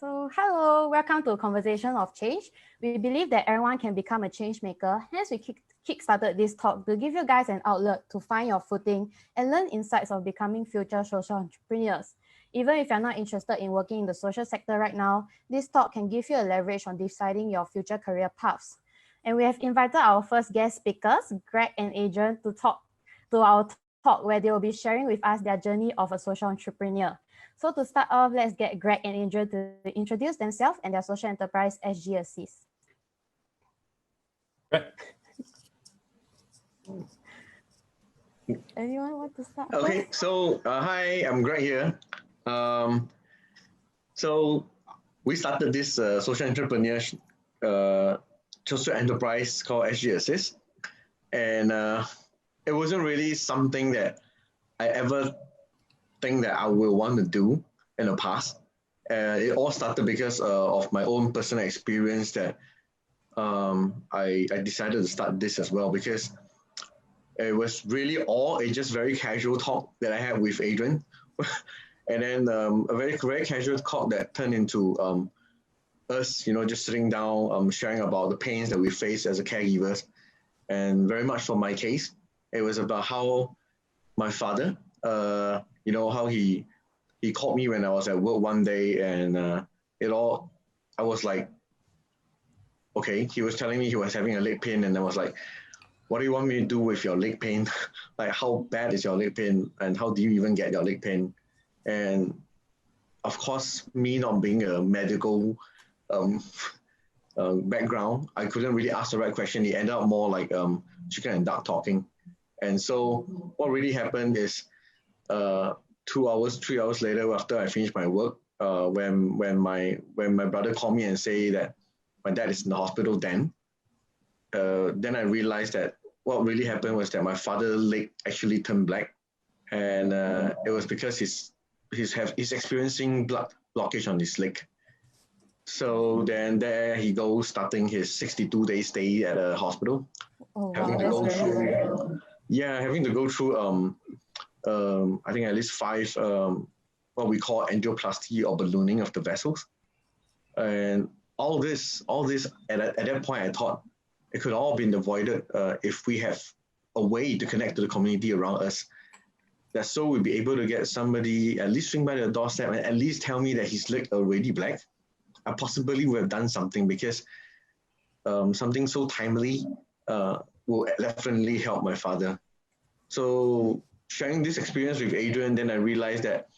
So, hello, welcome to Conversation of Change. We believe that everyone can become a change maker. Hence, we kickstarted this talk to give you guys an outlet to find your footing and learn insights of becoming future social entrepreneurs. Even if you're not interested in working in the social sector right now, this talk can give you a leverage on deciding your future career paths. And we have invited our first guest speakers, Greg and Adrian, to our talk where they will be sharing with us their journey of a social entrepreneur. So to start off, let's get Greg and Adrian to introduce themselves and their social enterprise, SG Assist. Greg. Anyone want to start? Okay, so hi, I'm Greg here. So we started this social entrepreneur social enterprise called SG Assist, and it wasn't really something that I ever think that I will want to do in the past. It all started because of my own personal experience that I decided to start this as well, because it was really all a just very casual talk that I had with Adrian. And then a very, very casual talk that turned into us, just sitting down, sharing about the pains that we face as a caregivers. And very much for my case, it was about how my father, how he called me when I was at work one day, and I was like, okay, he was telling me he was having a leg pain, and I was like, what do you want me to do with your leg pain? Like, how bad is your leg pain, and how do you even get your leg pain? And of course, me not being a medical background, I couldn't really ask the right question. It ended up more like chicken and duck talking. And so what really happened is 3 hours later, after I finished my work, when my brother called me and say that my dad is in the hospital, then I realized that what really happened was that my father's leg actually turned black, and it was because he's experiencing blood blockage on his leg. So then there he goes, starting his 62-day stay at a hospital, having to go through I think at least 5 what we call angioplasty or ballooning of the vessels, and all this at that point I thought it could all been avoided if we have a way to connect to the community around us. That so we'll be able to get somebody at least swing by the doorstep and at least tell me that his leg already black. I possibly would have done something, because something so timely will definitely help my father. So sharing this experience with Adrian, then I realized that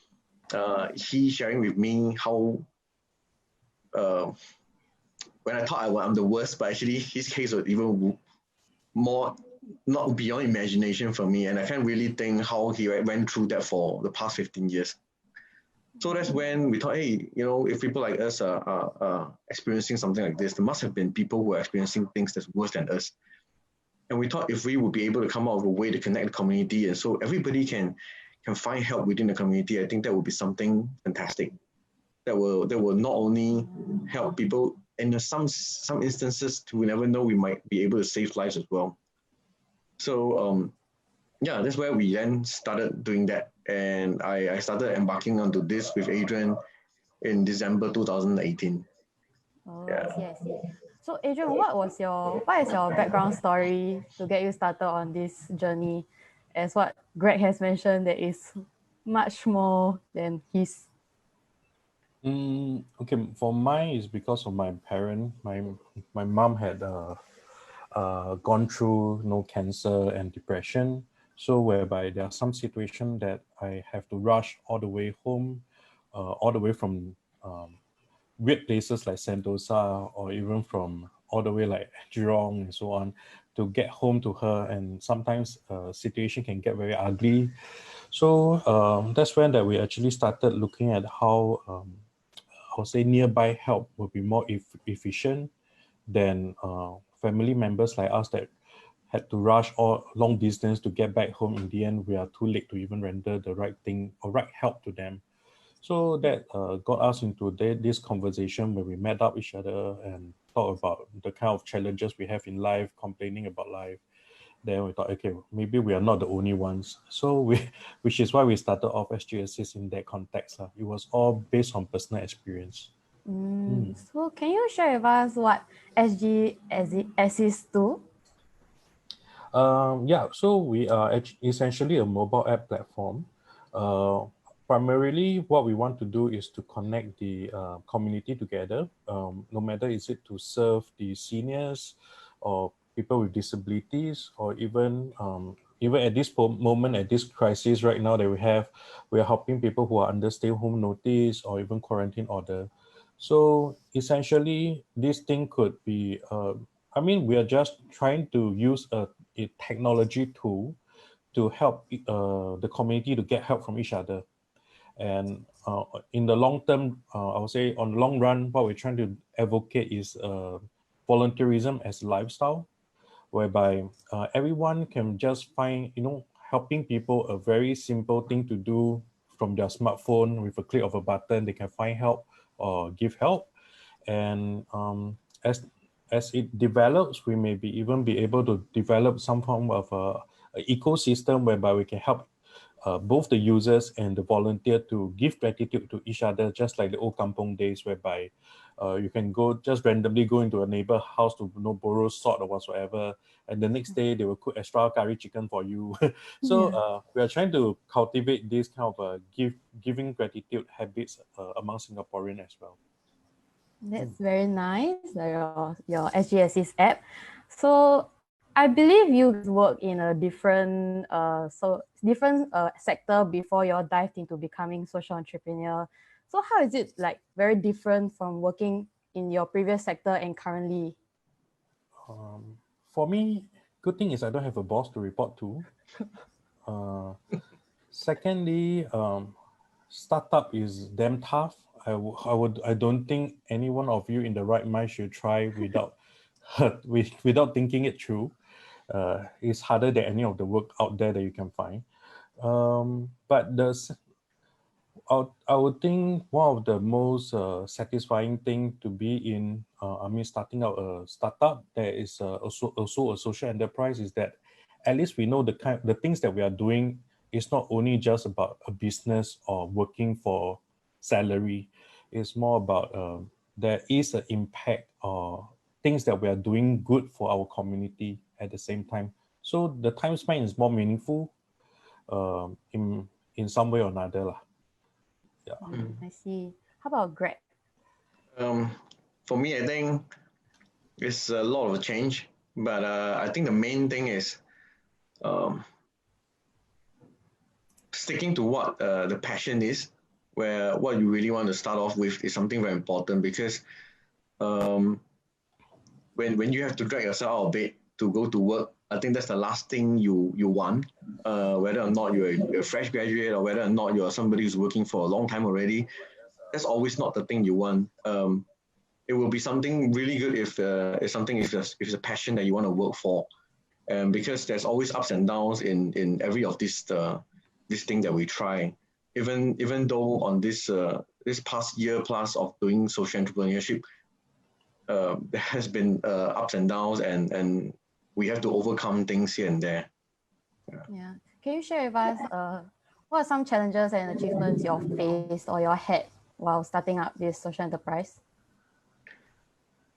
he sharing with me how when I thought I'm the worst, but actually his case was even more not beyond imagination for me, and I can't really think how he went through that for the past 15 years. So that's when we thought, hey, if people like us are experiencing something like this, there must have been people who are experiencing things that's worse than us. And we thought if we would be able to come up with a way to connect the community, and so everybody can find help within the community, I think that would be something fantastic. That will not only help people, and in some instances, we never know, we might be able to save lives as well. So that's where we then started doing that, and I started embarking onto this with Adrian in December 2018. Oh, yeah. I see. So Adrian, what is your background story to get you started on this journey? As what Greg has mentioned, there is much more than his. Okay, for mine is because of my parent. My mom had gone through cancer and depression. So whereby there are some situations that I have to rush all the way home, all the way from weird places like Sentosa, or even from all the way like Jurong and so on, to get home to her. And sometimes situation can get very ugly. So that's when that we actually started looking at how I'll say nearby help will be more efficient than family members like us that had to rush all long distance to get back home. In the end, we are too late to even render the right thing or right help to them. So that got us into this conversation where we met up each other and talked about the kind of challenges we have in life, complaining about life. Then we thought, okay, maybe we are not the only ones. So which is why we started off SG Assist in that context. It was all based on personal experience. So can you share with us what SG assists to? Yeah, so we are essentially a mobile app platform. Primarily, what we want to do is to connect the community together, no matter is it to serve the seniors or people with disabilities, or even at this moment, at this crisis right now that we are helping people who are under stay-home notice or even quarantine order. So essentially, this thing could be, we are just trying to use a technology tool to help the community to get help from each other. And in the long term, I would say on the long run, what we're trying to advocate is volunteerism as a lifestyle, whereby everyone can just find, helping people a very simple thing to do from their smartphone with a click of a button. They can find help or give help. And as it develops, we may even be able to develop some form of a ecosystem whereby we can help both the users and the volunteer to give gratitude to each other, just like the old kampong days, whereby you can just randomly go into a neighbor house to borrow salt or whatsoever, and the next day they will cook extra curry chicken for you. So we are trying to cultivate this kind of giving gratitude habits among Singaporeans as well. That's very nice, your SG Assist app. So I believe you work in a different sector before you dived into becoming social entrepreneur. So how is it like very different from working in your previous sector and currently? For me, good thing is I don't have a boss to report to. Secondly, startup is damn tough. I don't think any one of you in the right mind should try without thinking it through. It's harder than any of the work out there that you can find. But I would think one of the most satisfying thing to be in, starting out a startup that is also a social enterprise, is that at least we know the things that we are doing is not only just about a business or working for salary. It's more about there is an impact or things that we are doing good for our community at the same time. So the time spent is more meaningful in some way or another lah. Yeah. I see. How about Greg? For me, I think it's a lot of change, but I think the main thing is sticking to what the passion is, where what you really want to start off with is something very important, because when you have to drag yourself out of bed to go to work, I think that's the last thing you want. Whether or not you're a fresh graduate, or whether or not you're somebody who's working for a long time already, that's always not the thing you want. It will be something really good if it's a passion that you want to work for, because there's always ups and downs in every of this thing that we try. Even though on this past year plus of doing social entrepreneurship, there has been ups and downs, and we have to overcome things here and there. Yeah. Can you share with us what are some challenges and achievements you faced or you had while starting up this social enterprise?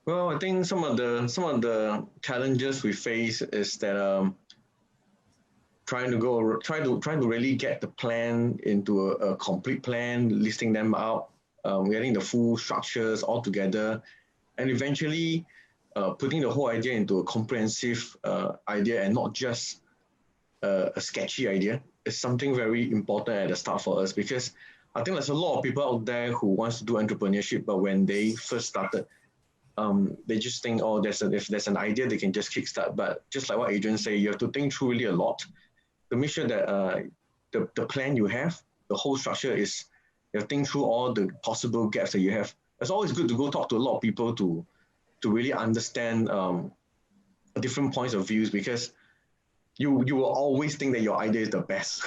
Well, I think some of the challenges we face is that trying to really get the plan into a complete plan, listing them out, getting the full structures all together, and eventually putting the whole idea into a comprehensive idea, and not just a sketchy idea. Is something very important at the start for us, because I think there's a lot of people out there who wants to do entrepreneurship, but when they first started, they just think, oh, if there's an idea, they can just kickstart. But just like what Adrian say, you have to think through really a lot to make sure that the plan you have, the whole structure is, you have to think through all the possible gaps that you have. It's always good to go talk to a lot of people to really understand different points of views, because you will always think that your idea is the best.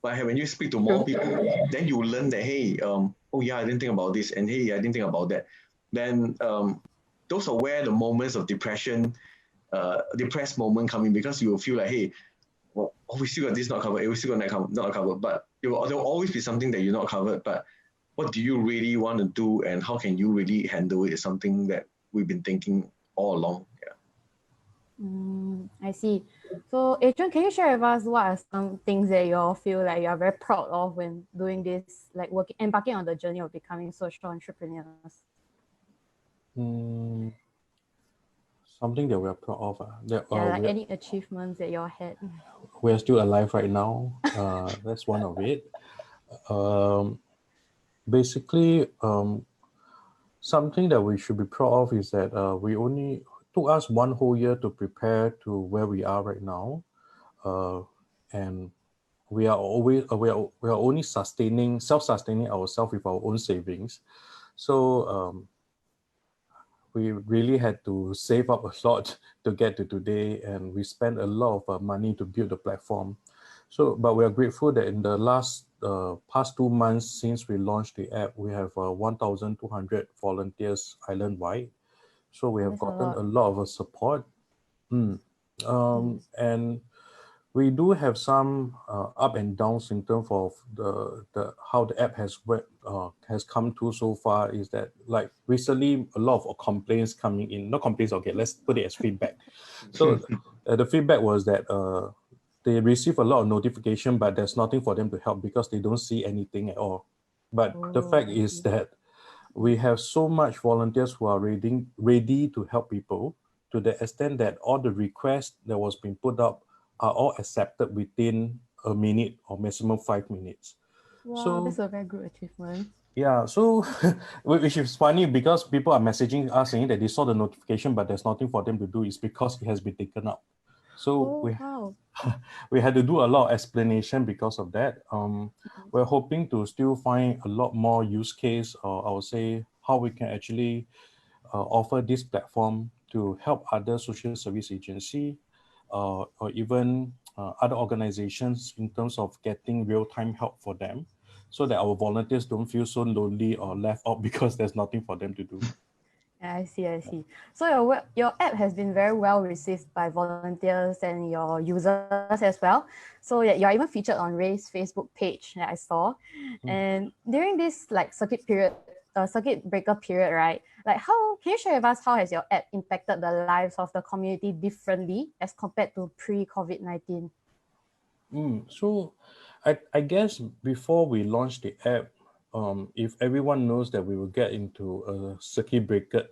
But when you speak to more people, then you learn that, hey, oh yeah, I didn't think about this, and hey, I didn't think about that. Then those are where the moments of depressed moment come in, because you will feel like, hey, well, we still got this not covered, we still got that not covered, but there will always be something that you're not covered. But what do you really want to do and how can you really handle it is something that we've been thinking all along. I see. So, Adrian, can you share with us what are some things that you all feel like you are very proud of when doing this, like working, embarking on the journey of becoming social entrepreneurs? Something that we're proud of. That Like any achievements that you all had. we're still alive right now. That's one of it. Basically, something that we should be proud of is that we only took us one whole year to prepare to where we are right now, and we are always we are only self-sustaining ourselves with our own savings. So we really had to save up a lot to get to today, and we spent a lot of money to build the platform. So, but we are grateful that in the last past 2 months since we launched the app, we have 1,200 volunteers island-wide. So we have That's a gotten lot. a lot of support. And we do have some up and downs in terms of the how the app has come to so far. Is that like recently a lot of complaints coming in, not complaints, okay, let's put it as feedback. So the feedback was that they receive a lot of notification, but there's nothing for them to help because they don't see anything at all. But the fact I is see. that we have so much volunteers who are ready to help people, to the extent that all the requests that was being put up are all accepted within a minute or maximum 5 minutes. Wow, So that's a very good achievement. yeah, so which is funny because people are messaging us saying that they saw the notification, but there's nothing for them to do. It's because it has been taken up. So Oh, wow. we had to do a lot of explanation because of that. We're hoping to still find a lot more use case, or I would say how we can actually offer this platform to help other social service agency or even other organizations in terms of getting real-time help for them, so that our volunteers don't feel so lonely or left out because there's nothing for them to do. I see, I see. So your app has been very well received by volunteers and your users as well. So yeah, you're even featured on Ray's Facebook page that I saw. And during this like circuit breaker period, right? Like how can you share with us how has your app impacted the lives of the community differently as compared to pre-COVID-19? So I guess before we launched the app, if everyone knows that we will get into a circuit breaker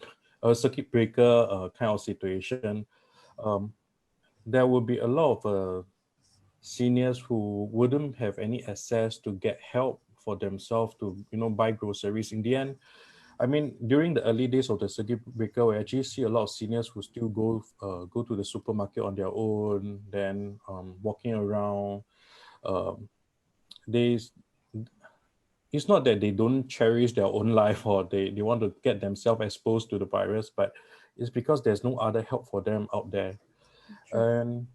kind of situation, um, there will be a lot of seniors who wouldn't have any access to get help for themselves to buy groceries. In the end, I mean, during the early days of the circuit breaker, we actually see a lot of seniors who still go to the supermarket on their own, then walking around. Um, they it's not that they don't cherish their own life or they want to get themselves exposed to the virus, but it's because there's no other help for them out there. True. And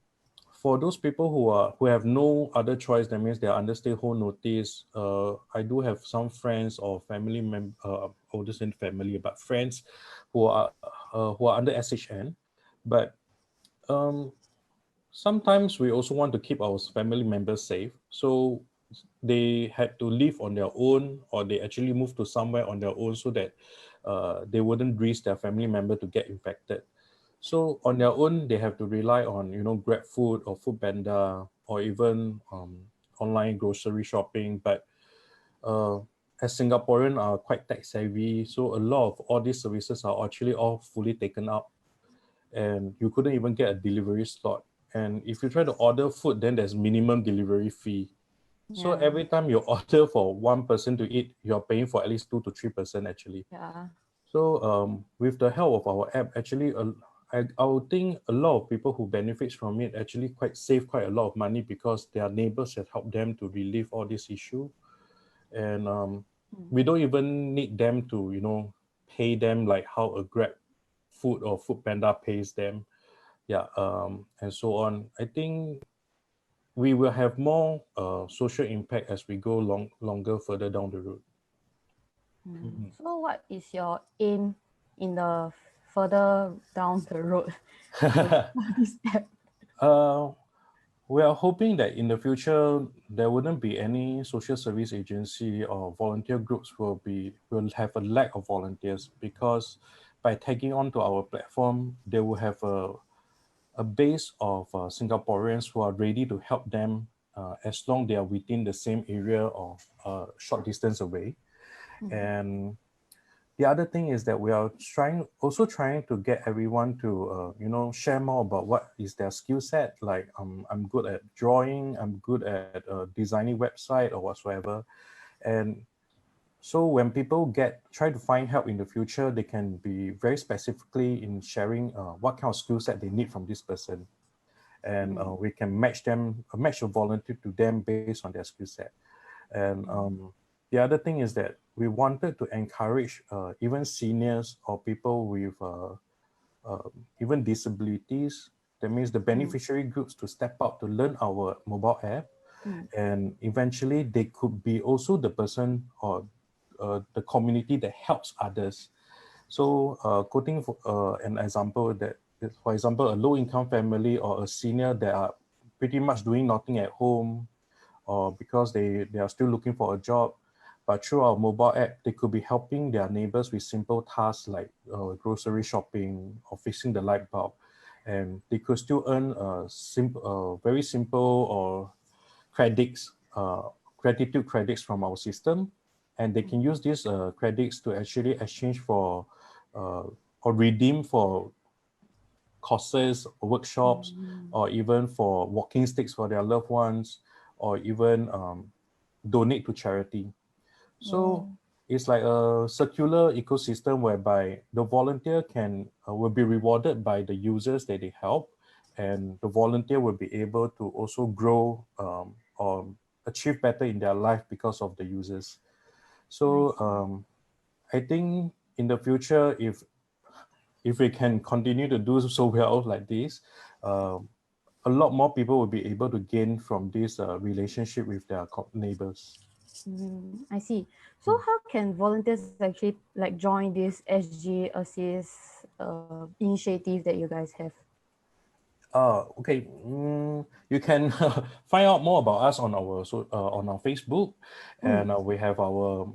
for those people who have no other choice, that means they're under stay-home notice. I do have some friends or family oldest in family, but friends who are under SHN. But um, sometimes we also want to keep our family members safe, so they had to live on their own, or they actually move to somewhere on their own, so that they wouldn't risk their family member to get infected. So on their own, they have to rely on Grab Food or Foodpanda, or even online grocery shopping. But uh, as Singaporean are quite tech savvy, so a lot of all these services are actually all fully taken up, and you couldn't even get a delivery slot. And if you try to order food, then there's minimum delivery fee. So Yeah. every time you order for one person to eat, you're paying for at least 2 to 3% actually. Yeah. So with the help of our app, actually, I would think a lot of people who benefits from it actually save quite a lot of money, because their neighbors have helped them to relieve all this issue. And we don't even need them to, pay them like how a Grab Food or Foodpanda pays them. Yeah, and so on. I think we will have more social impact as we go longer further down the road. So what is your aim in the further down the road for this app? uh, We are hoping that in the future there wouldn't be any social service agency or volunteer groups will have a lack of volunteers, because by tagging onto our platform, they will have a base of Singaporeans who are ready to help them as long they are within the same area or short distance away. And the other thing is that we are trying to get everyone to share more about what is their skill set. Like I'm good at drawing, I'm good at designing website or whatsoever. And so when people try to find help in the future, they can be very specifically in sharing what kind of skill set they need from this person, and we can match a volunteer to them based on their skill set. And the other thing is that we wanted to encourage even seniors or people with even disabilities. That means the beneficiary groups to step up to learn our mobile app, and eventually they could be also the person or the community that helps others. So quoting an example that, for example, a low-income family or a senior that are pretty much doing nothing at home, or because they are still looking for a job, but through our mobile app, they could be helping their neighbors with simple tasks like grocery shopping or fixing the light bulb, and they could still earn very simple or credits, gratitude credits from our system, and they can use these credits to actually exchange for or redeem for courses, workshops, or even for walking sticks for their loved ones, or even donate to charity. So it's like a circular ecosystem whereby the volunteer will be rewarded by the users that they help, and the volunteer will be able to also grow or achieve better in their life because of the users. So I think in the future, if we can continue to do so well like this, a lot more people will be able to gain from this relationship with their neighbors. I see. So how can volunteers actually like join this SG Assist initiative that you guys have? Okay. You can find out more about us on on our Facebook, and we have our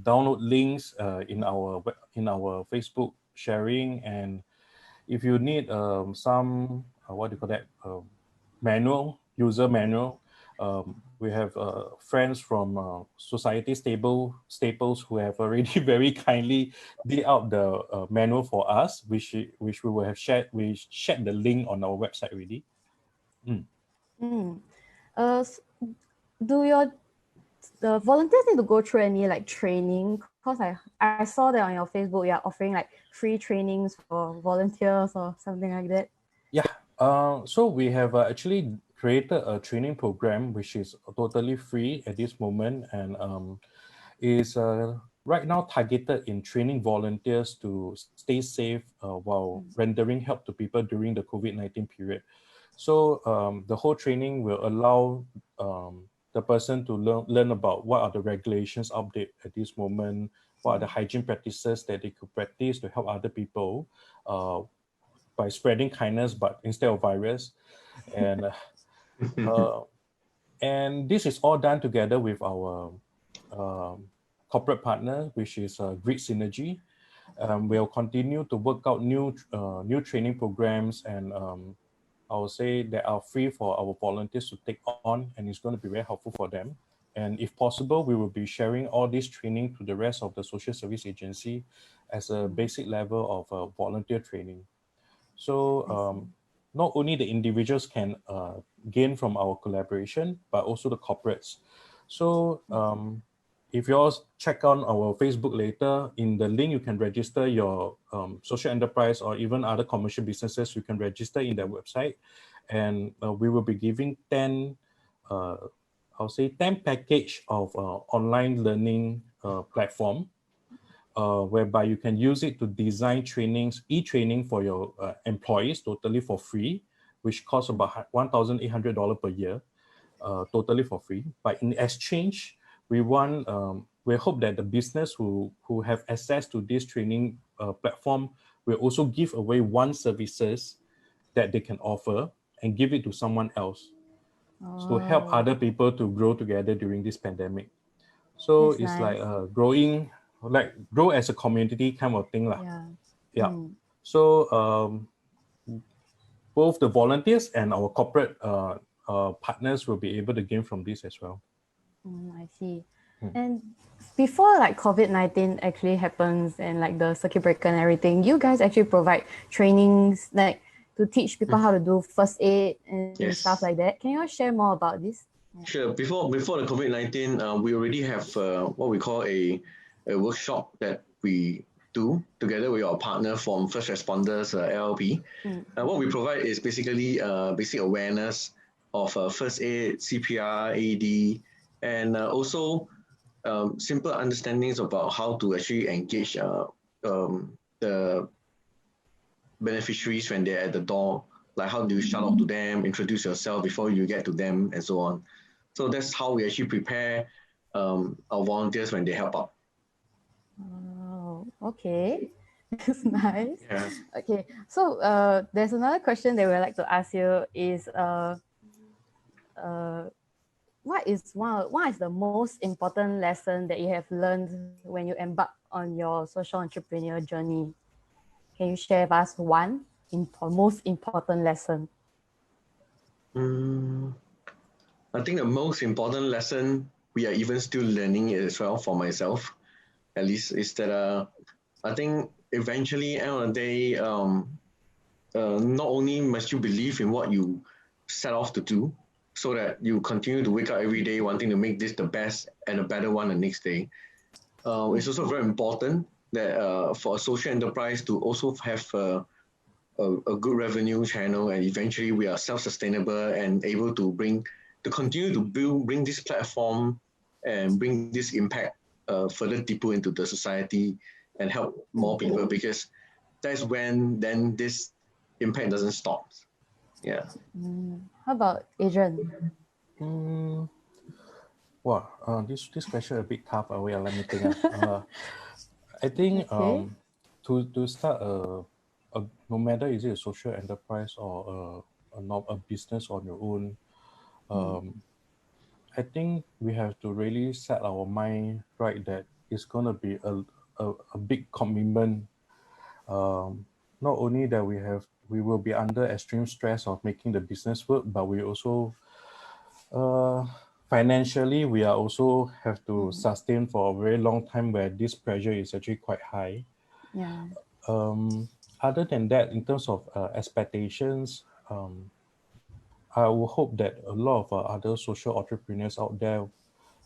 download links in our Facebook sharing. And if you need some what do you call that user manual, we have friends from Society Staples who have already very kindly did out the manual for us, which we will have shared. We shared the link on our website already. S- do your the volunteers need to go through any like training? Because I saw that on your Facebook you're offering like free trainings for volunteers or something like that. Yeah. So we have actually created a training program which is totally free at this moment, and is right now targeted in training volunteers to stay safe while rendering help to people during the COVID-19 period. So the whole training will allow the person to learn about what are the regulations update at this moment, what are the hygiene practices that they could practice to help other people by spreading kindness, but instead of virus. And uh, and this is all done together with our corporate partner, which is Grid Synergy. We'll continue to work out new training programs, and I would say that are free for our volunteers to take on, and it's going to be very helpful for them. And if possible, we will be sharing all this training to the rest of the social service agency as a basic level of volunteer training. So not only the individuals can gain from our collaboration, but also the corporates. So if you all check on our Facebook later, in the link you can register your social enterprise or even other commercial businesses. You can register in their website, and we will be giving 10, I'll say 10 package of online learning platform, whereby you can use it to design trainings, e-training for your employees totally for free, which costs about $1,800 per year, totally for free. But in exchange, we hope that the business who have access to this training platform will also give away one services that they can offer. and give it to someone else to help other people to grow together during this pandemic. So That's it's nice. like grow as a community kind of thing lah. Yeah. Yeah. So both the volunteers and our corporate partners will be able to gain from this as well. I see. And before like COVID-19 actually happens and like the circuit breaker and everything, you guys actually provide trainings like to teach people how to do first aid and Yes. stuff like that. Can you all share more about this? Sure. Before the COVID-19, we already have what we call a workshop that we do together with our partner from First Responders LLP. What we provide is basically basic awareness of first aid, CPR, AED, and also simple understandings about how to actually engage the beneficiaries when they're at the door, like how do you shout out to them, introduce yourself before you get to them, and so on. So that's how we actually prepare our volunteers when they help out. Oh, okay. That's nice. Yeah. Okay, so there's another question that we'd like to ask you is what is the most important lesson that you have learned when you embark on your social entrepreneur journey? Can you share with us one most important lesson? I think the most important lesson we are even still learning it as well for myself, at least, is that I think eventually, end of the day, not only must you believe in what you set off to do, so that you continue to wake up every day wanting to make this the best and a better one the next day. It's also very important that for a social enterprise to also have a good revenue channel, and eventually we are self-sustainable and able to continue to bring this platform and bring this impact further deeper into the society and help more people, because that's when then this impact doesn't stop. Yeah. How about Adrian? Wow, this question a bit tough. Wait, let me think. I think to start no matter is it a social enterprise or a business on your own, I think we have to really set our mind right that it's gonna be a big commitment. Not only that we will be under extreme stress of making the business work, but we also financially we are also have to sustain for a very long time where this pressure is actually quite high. Yeah. Other than that, in terms of expectations, I would hope that a lot of other social entrepreneurs out there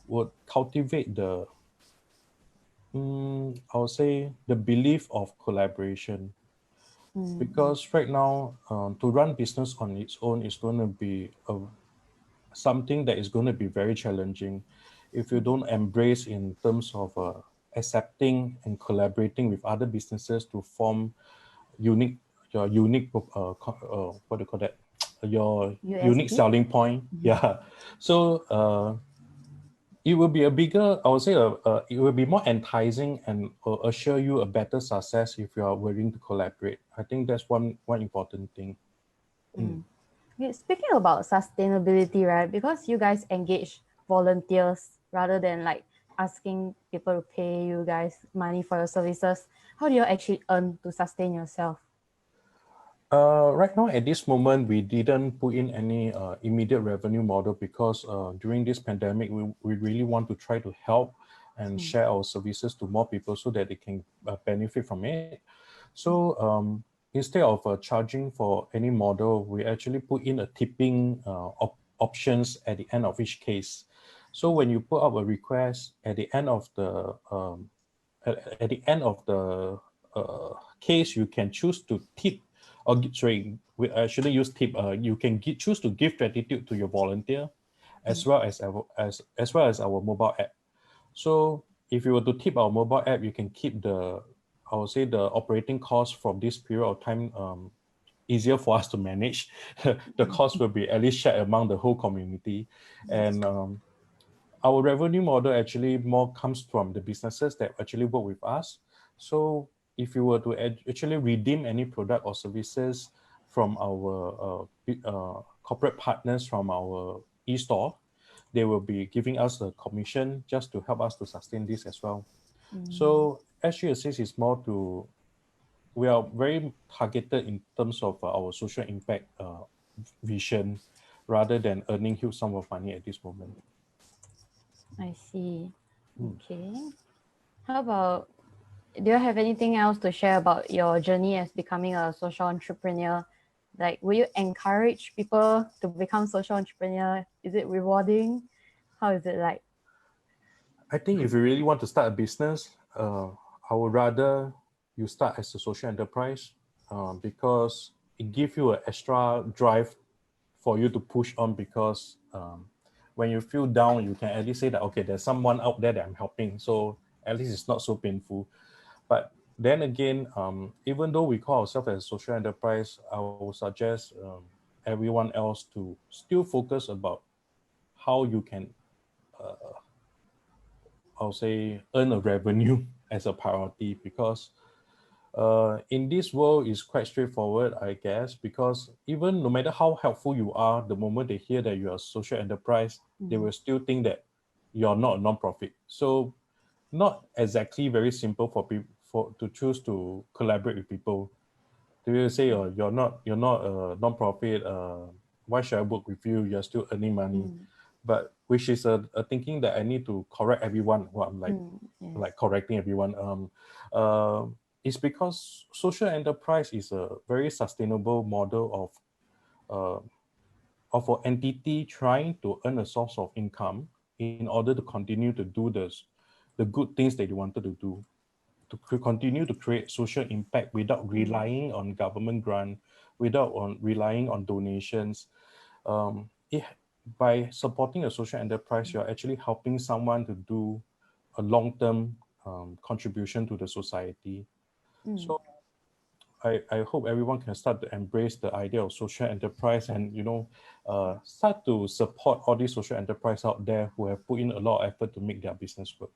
would cultivate I would say the belief of collaboration. Because right now, to run business on its own is going to be something that is going to be very challenging if you don't embrace in terms of accepting and collaborating with other businesses to form your unique what do you call that, your unique USP? selling point. Yeah, so it will be a bigger, I would say it will be more enticing and assure you a better success if you are willing to collaborate. I think that's one important thing. Okay, speaking about sustainability, right? Because you guys engage volunteers rather than like asking people to pay you guys money for your services, how do you actually earn to sustain yourself? Right now, at this moment, we didn't put in any immediate revenue model because during this pandemic, we really want to try to help and share our services to more people so that they can benefit from it. So instead of charging for any model, we actually put in a tipping options at the end of each case. So when you put up a request at the end of the case, you can choose to tip, or sorry, I shouldn't use tip. You can choose to give gratitude to your volunteer, as well as our mobile app. So if you were to tip our mobile app, you can keep I would say the operating cost from this period of time easier for us to manage. The cost will be at least shared among the whole community, and our revenue model actually more comes from the businesses that actually work with us. So if you were to actually redeem any product or services from our corporate partners from our e-store. They will be giving us a commission just to help us to sustain this as well. So SG Assist is more to, we are very targeted in terms of our social impact vision rather than earning huge sum of money at this moment. I see. Okay. How about, do you have anything else to share about your journey as becoming a social entrepreneur? Like, will you encourage people to become social entrepreneur? Is it rewarding? How is it like? I think if you really want to start a business, I would rather you start as a social enterprise because it gives you an extra drive for you to push on, because when you feel down, you can at least say that, okay, there's someone out there that I'm helping. So at least it's not so painful. But then again, even though we call ourselves as a social enterprise, I would suggest everyone else to still focus about how you can I'll say earn a revenue as a priority, because in this world is quite straightforward, I guess, because even no matter how helpful you are, the moment they hear that you're a social enterprise, they will still think that you're not a non-profit. So not exactly very simple for people to choose to collaborate with people. They will say, oh, you're not a non-profit, why should I work with you? You're still earning money. But which is a thinking that I need to correct everyone. Well, I'm like correcting everyone. It's because social enterprise is a very sustainable model of an entity trying to earn a source of income in order to continue to do the good things that they wanted to do, to continue to create social impact without relying on government grant, without relying on donations. By supporting a social enterprise, you're actually helping someone to do a long-term contribution to the society. So I hope everyone can start to embrace the idea of social enterprise and, start to support all these social enterprise out there who have put in a lot of effort to make their business work.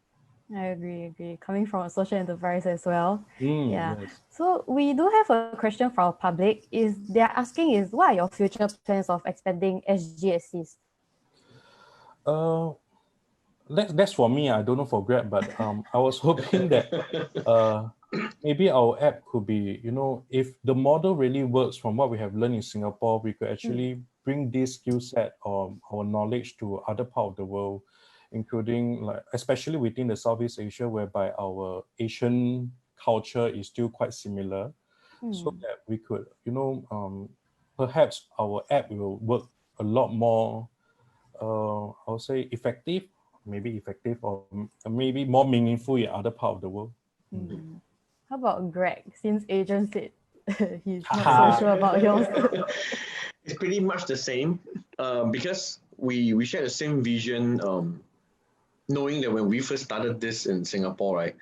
I agree. Coming from a social enterprise as well. Yes. So we do have a question from our public. They're asking what are your future plans of expanding SG Assist? That's for me. I don't know for Greg, but I was hoping that maybe our app could be, if the model really works from what we have learned in Singapore, we could actually bring this skill set or our knowledge to other part of the world, including especially within the Southeast Asia, whereby our Asian culture is still quite similar, so that we could, perhaps our app will work a lot more, I'll say effective or maybe more meaningful in other part of the world. How about Greg? Since Adrian said he's not so sure about yours. It's pretty much the same because we share the same vision, knowing that when we first started this in Singapore, right,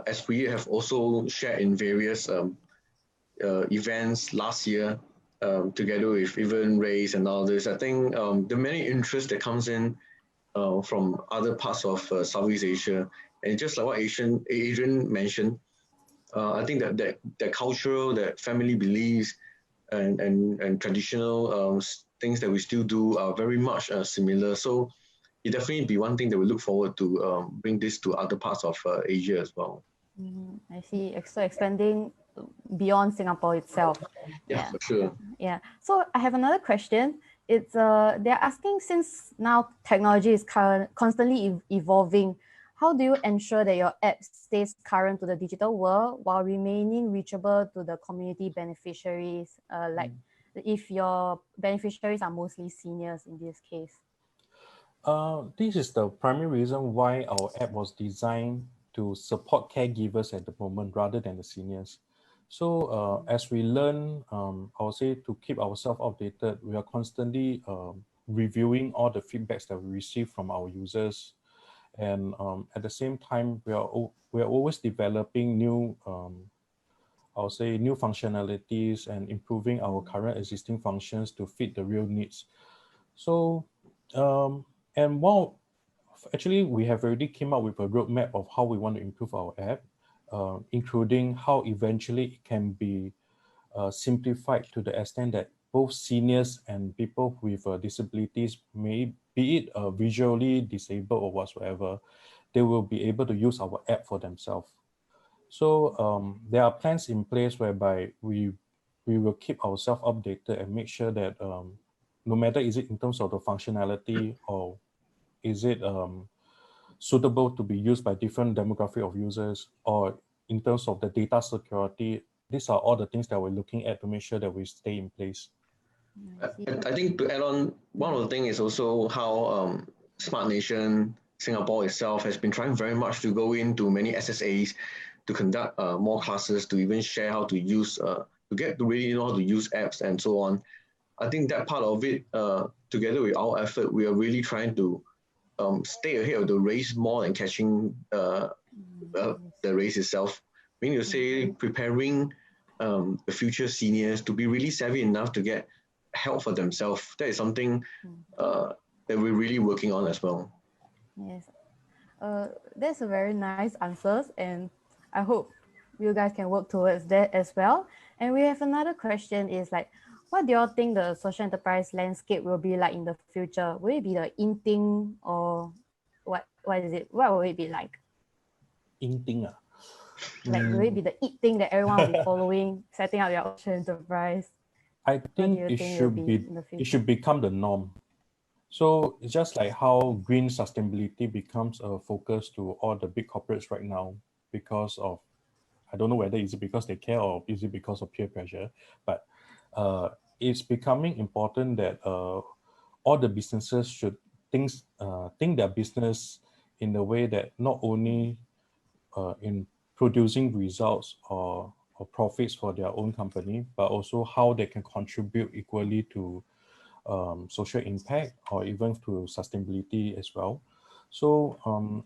as we have also shared in various events last year, together with even Race and all this, I think the many interest that comes in from other parts of Southeast Asia, and just like what Adrian mentioned, I think that cultural, that family beliefs, and traditional things that we still do are very much similar. So it definitely be one thing that we look forward to bring this to other parts of Asia as well. I see. So expanding beyond Singapore itself. Yeah, for sure. Yeah. So I have another question. It's they're asking, since now technology is constantly evolving, how do you ensure that your app stays current to the digital world while remaining reachable to the community beneficiaries? Like if your beneficiaries are mostly seniors in this case. This is the primary reason why our app was designed to support caregivers at the moment rather than the seniors. So as we learn, I would say to keep ourselves updated, we are constantly reviewing all the feedbacks that we receive from our users. And at the same time, we are always developing new, I would say, new functionalities and improving our current existing functions to fit the real needs. So, and while actually we have already came up with a roadmap of how we want to improve our app, including how eventually it can be simplified to the extent that both seniors and people with disabilities, may be it visually disabled or whatsoever, they will be able to use our app for themselves. So there are plans in place whereby we will keep ourselves updated and make sure that no matter is it in terms of the functionality or is it suitable to be used by different demographic of users, or in terms of the data security, these are all the things that we're looking at to make sure that we stay in place. I think to add on, one of the things is also how Smart Nation Singapore itself has been trying very much to go into many SSAs to conduct more classes, to even share how to use, to get to really know how to use apps and so on. I think that part of it, together with our effort, we are really trying to stay ahead of the race more than catching the race itself. Meaning to say, preparing the future seniors to be really savvy enough to get help for themselves. That is something that we're really working on as well. Yes, that's a very nice answers, and I hope you guys can work towards that as well. And we have another question is like, what do y'all think the social enterprise landscape will be like in the future? Will it be the in thing, or what is it? What will it be like? In thing, Like, will it be the it thing that everyone will be following, setting up their social enterprise? I think it should become the norm. So it's just like how green sustainability becomes a focus to all the big corporates right now because of, I don't know whether is it because they care or is it because of peer pressure, but it's becoming important that all the businesses should think their business in a way that not only in producing results or profits for their own company, but also how they can contribute equally to social impact or even to sustainability as well. So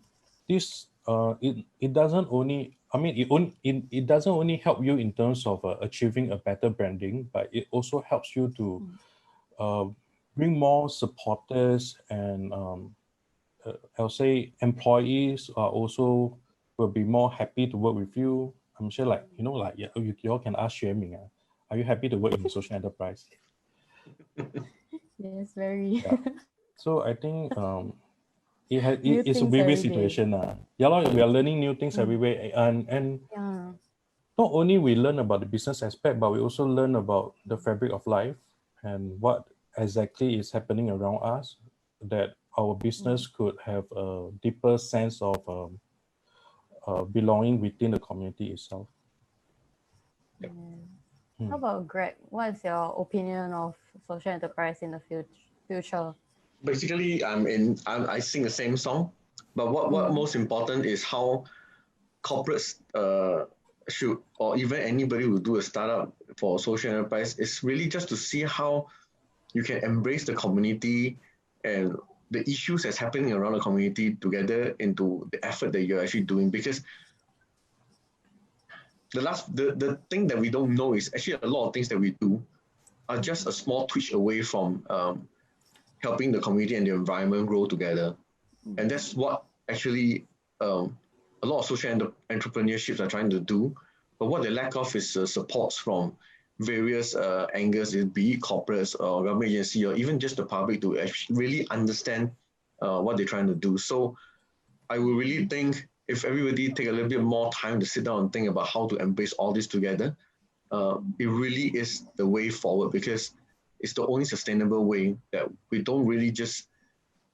this it doesn't only, I mean, it doesn't only help you in terms of achieving a better branding, but it also helps you to bring more supporters, and I'll say employees are also will be more happy to work with you. I'm sure, like, you know, like, yeah, you all can ask Xue Ming, are you happy to work in social enterprise? Yes, very. Yeah. So I think New it's a things win-win every day. situation. Yeah, we are learning new things everywhere, and Yeah. not only we learn about the business aspect, but we also learn about the fabric of life and what exactly is happening around us, that our business could have a deeper sense of belonging within the community itself. Yeah. How about Greg? What is your opinion of social enterprise in the future? Basically, I sing the same song, but what most important is how corporates should, or even anybody who do a startup for social enterprise, is really just to see how you can embrace the community and the issues that's happening around the community together into the effort that you're actually doing. Because the thing that we don't know is actually a lot of things that we do are just a small twitch away from helping the community and the environment grow together. And that's what actually a lot of social entrepreneurships are trying to do. But what they lack of is supports from various angles, be it corporates or government agency or even just the public, to actually really understand what they're trying to do. So I would really think if everybody take a little bit more time to sit down and think about how to embrace all this together, it really is the way forward, because it's the only sustainable way that we don't really just,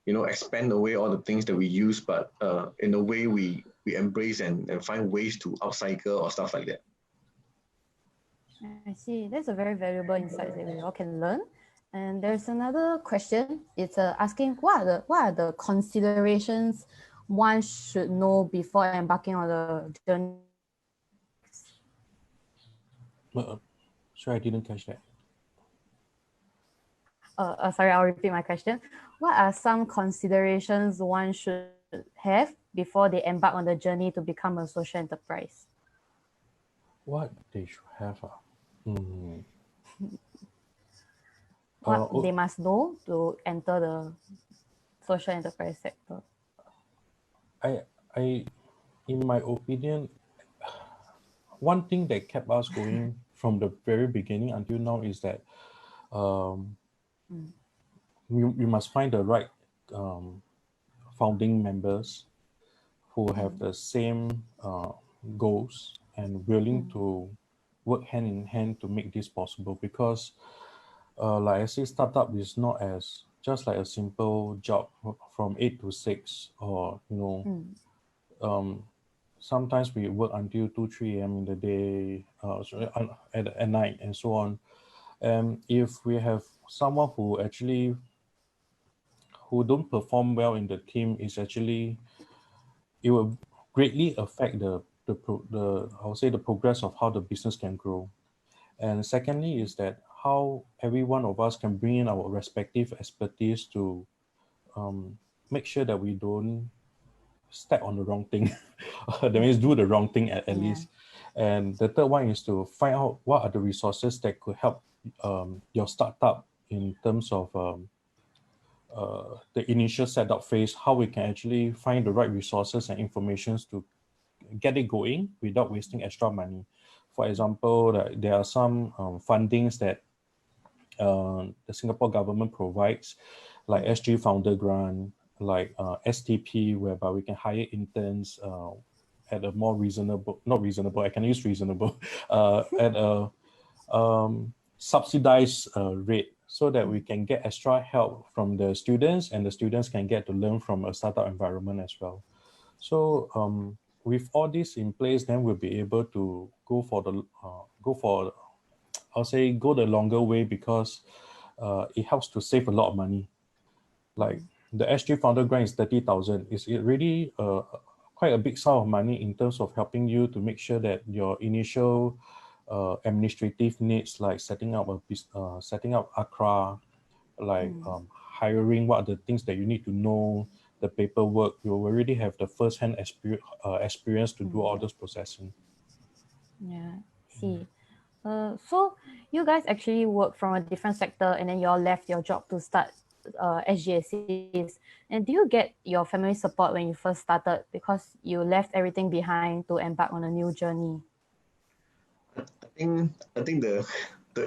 expand away all the things that we use, but in a way we embrace and find ways to upcycle or stuff like that. I see. That's a very valuable insight that we all can learn. And there's another question. It's asking what are the considerations one should know before embarking on the journey? Sorry, I didn't catch that. Sorry, I'll repeat my question. What are some considerations one should have before they embark on the journey to become a social enterprise? What they should have? What they must know to enter the social enterprise sector? In my opinion, one thing that kept us going from the very beginning until now is that we must find the right founding members who have the same goals and willing to work hand in hand to make this possible. Because like I say, startup is not as just like a simple job from 8 to 6, or sometimes we work until 2, 3 a.m. in the day, at night, and so on. And if we have someone who don't perform well in the team, is actually, it will greatly affect the I would say the progress of how the business can grow. And secondly is that how every one of us can bring in our respective expertise to make sure that we don't step on the wrong thing. That means do the wrong thing at least. And the third one is to find out what are the resources that could help your startup in terms of the initial setup phase, how we can actually find the right resources and informations to get it going without wasting extra money. For example, there are some fundings that the Singapore government provides, like SG Founder Grant, like STP, whereby we can hire interns at a more reasonable, not reasonable, I can use reasonable, at a subsidized rate, so that we can get extra help from the students, and the students can get to learn from a startup environment as well. So with all this in place, then we'll be able to go for I'll say go the longer way, because it helps to save a lot of money. Like the SG Founder Grant is 30,000. It's really quite a big sum of money in terms of helping you to make sure that your initial administrative needs, like setting up ACRA, like hiring, what are the things that you need to know, the paperwork, you already have the first-hand experience to do all this processing. Yeah, see. So you guys actually work from a different sector, and then you all left your job to start SGSCs. And do you get your family support when you first started, because you left everything behind to embark on a new journey? I think the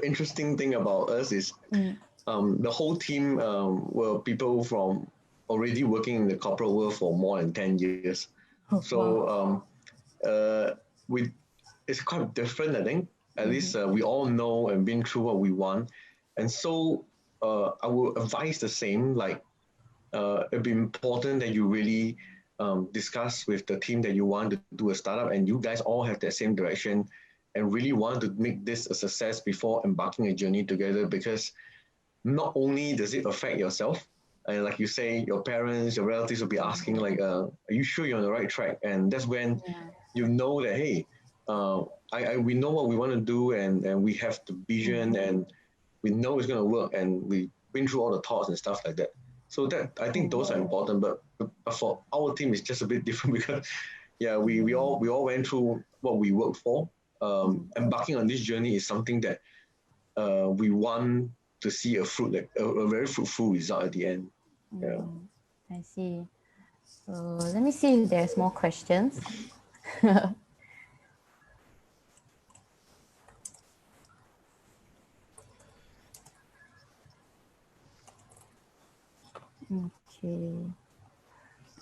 interesting thing about us is the whole team were people from already working in the corporate world for more than 10 years. So we it's quite different, I think. At least we all know and been through what we want. And so I will advise the same, like it'd be important that you really discuss with the team that you want to do a startup, and you guys all have that same direction and really want to make this a success before embarking a journey together. Because not only does it affect yourself, and like you say, your parents, your relatives will be asking like, are you sure you're on the right track? And that's when you know that, hey, we know what we want to do, and we have the vision, and we know it's going to work, and we been through all the thoughts and stuff like that. So that, I think those are important, but for our team it's just a bit different because we all went through what we worked for. Embarking on this journey is something that we want to see a fruit, like a very fruitful result at the end. Yeah. I see. So let me see if there's more questions. Okay.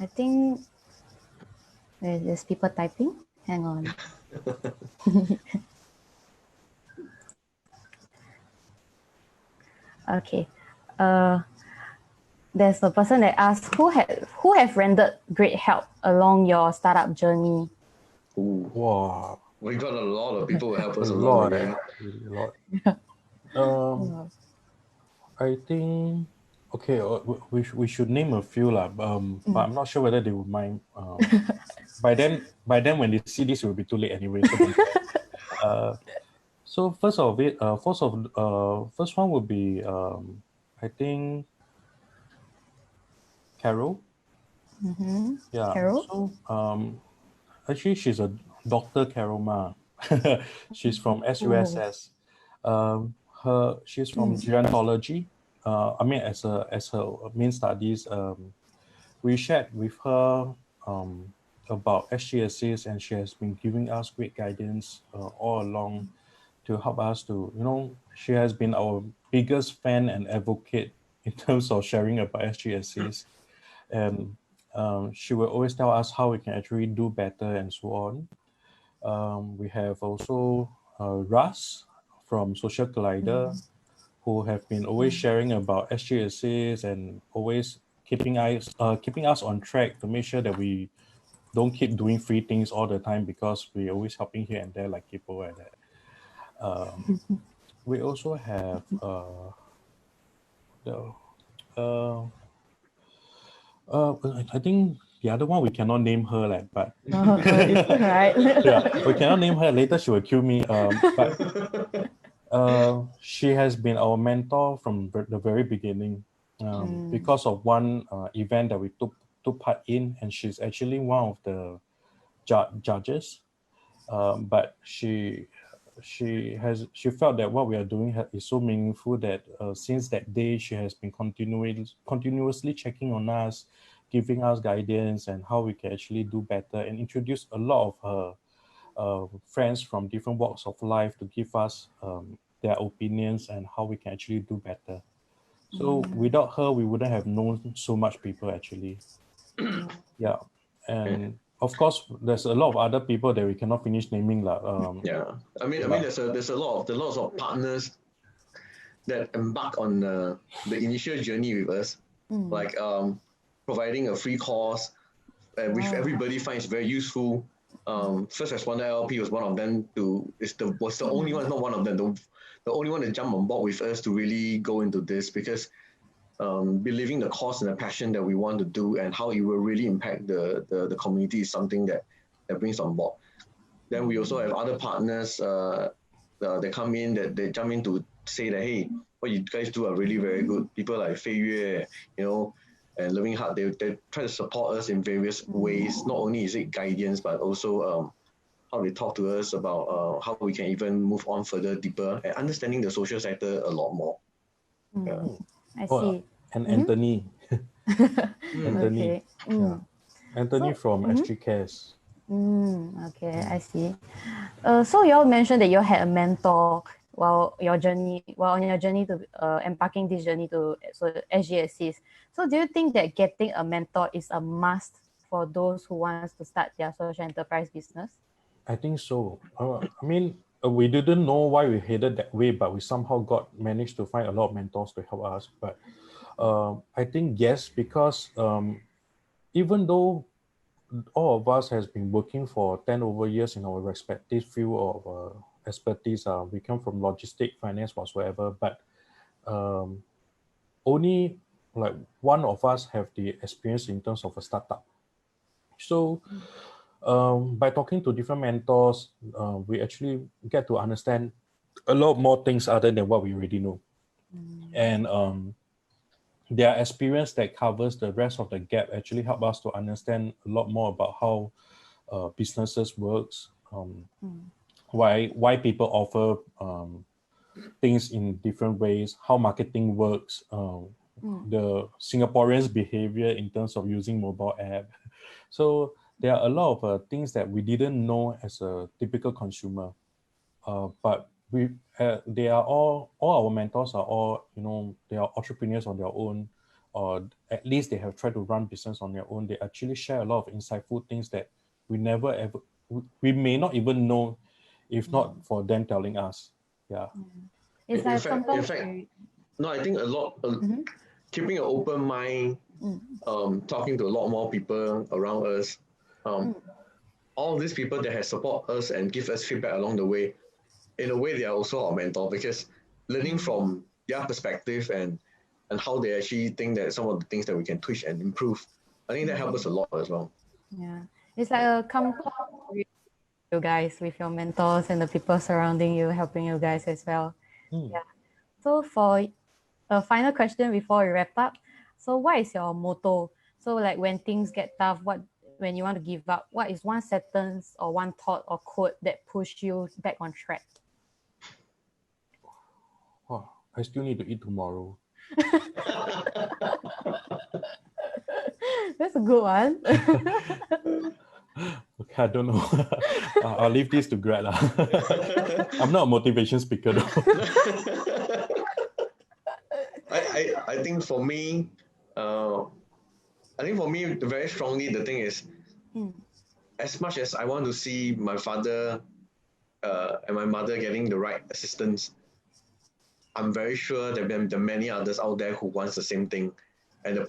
I think there's people typing. Hang on. Okay. There's a person that asks, who have rendered great help along your startup journey? Ooh. Wow. We got a lot of people who help us A along lot, the way. really a lot. I think, okay, we should name a few lah. But I'm not sure whether they would mind. By then when they see this, it will be too late anyway. So first one would be I think Carol. Yeah. Carol? So actually she's a Dr. Carol Ma. She's from SUSS. She's from gerontology. I mean, as her main studies, we shared with her about SGSs, and she has been giving us great guidance all along to help us to, she has been our biggest fan and advocate in terms of sharing about SGSCs. And she will always tell us how we can actually do better and so on. We have also Russ from Social Collider, who have been always sharing about SGSCs and always keeping us on track to make sure that we don't keep doing free things all the time, because we're always helping here and there, like people like that. We also have I think the other one we cannot name her, but right. yeah, we cannot name her. Later she will kill me. But she has been our mentor from the very beginning, because of one event that we took part in, and she's actually one of the judges. But she felt that what we are doing is so meaningful that since that day she has been continuously checking on us, giving us guidance and how we can actually do better, and introduce a lot of her friends from different walks of life to give us their opinions and how we can actually do better. So without her, we wouldn't have known so much people actually. Yeah. And of course, there's a lot of other people that we cannot finish naming. I mean, there's a lots of partners that embark on the initial journey with us, like providing a free course, which everybody finds very useful. First Responder LLP was one of them. Was the only one, not one of them, the only one to jump on board with us to really go into this, because believing the cause and the passion that we want to do and how it will really impact the community is something that brings on board. Then we also have other partners that come in, that they jump in to say that, hey, what you guys do are really very good. People like Fei Yue, and Loving Heart, they try to support us in various ways. Not only is it guidance, but also how they talk to us about how we can even move on further, deeper, and understanding the social sector a lot more. I see. And Anthony. Anthony. Okay. Anthony from SG Cares. Okay, I see. So you all mentioned that you had a mentor while on your journey to embarking this journey to SGSCs. So do you think that getting a mentor is a must for those who want to start their social enterprise business? I think so. We didn't know why we headed that way, but we somehow managed to find a lot of mentors to help us. But I think yes, because even though all of us has been working for 10 over years in our respective field of expertise, we come from logistic, finance, whatsoever, but only like one of us have the experience in terms of a startup. So by talking to different mentors, we actually get to understand a lot more things other than what we already know. And their experience that covers the rest of the gap actually help us to understand a lot more about how businesses works, why people offer things in different ways, how marketing works, the Singaporeans' behavior in terms of using mobile app. So there are a lot of things that we didn't know as a typical consumer, but they are all our mentors are all, they are entrepreneurs on their own, or at least they have tried to run business on their own. They actually share a lot of insightful things that we may not even know if not for them telling us. Yeah. It's like in fact, no, I think a lot, keeping an open mind, talking to a lot more people around us, all these people that have support us and give us feedback along the way, in a way, they are also our mentor, because learning from their perspective and how they actually think that some of the things that we can twist and improve, I think that helps us a lot as well. Yeah, it's like a company with you guys, with your mentors and the people surrounding you, helping you guys as well. Yeah. So for a final question before we wrap up, so what is your motto? So like when things get tough, when you want to give up, what is one sentence or one thought or quote that pushed you back on track? Oh, I still need to eat tomorrow. That's a good one. Okay. I don't know. I'll leave this to Greg. I'm not a motivation speaker though. I think for me, very strongly, the thing is, as much as I want to see my father and my mother getting the right assistance, I'm very sure that there are many others out there who wants the same thing, and the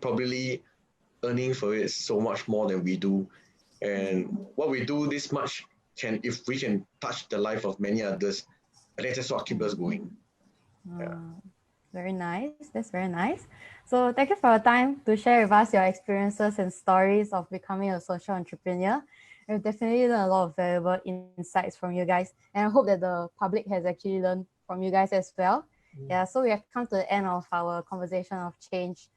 probably earning for it is so much more than we do. And what we do this much if we can touch the life of many others, I think that's what keeps us going. Yeah. Very nice. That's very nice. So thank you for your time to share with us your experiences and stories of becoming a social entrepreneur. We've definitely learned a lot of valuable insights from you guys. And I hope that the public has actually learned from you guys as well. Yeah, so we have come to the end of our conversation of change.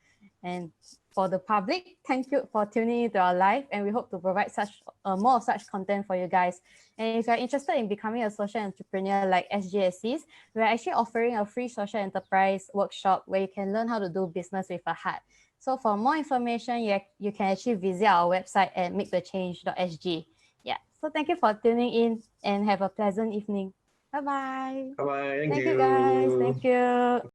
And for the public, thank you for tuning into our live, and we hope to provide such more of such content for you guys. And if you're interested in becoming a social entrepreneur like SGSCs, we're actually offering a free social enterprise workshop where you can learn how to do business with a heart. So for more information, you can actually visit our website at makethechange.sg. Yeah, so thank you for tuning in and have a pleasant evening. Bye-bye. Bye-bye. Thank you guys. Thank you.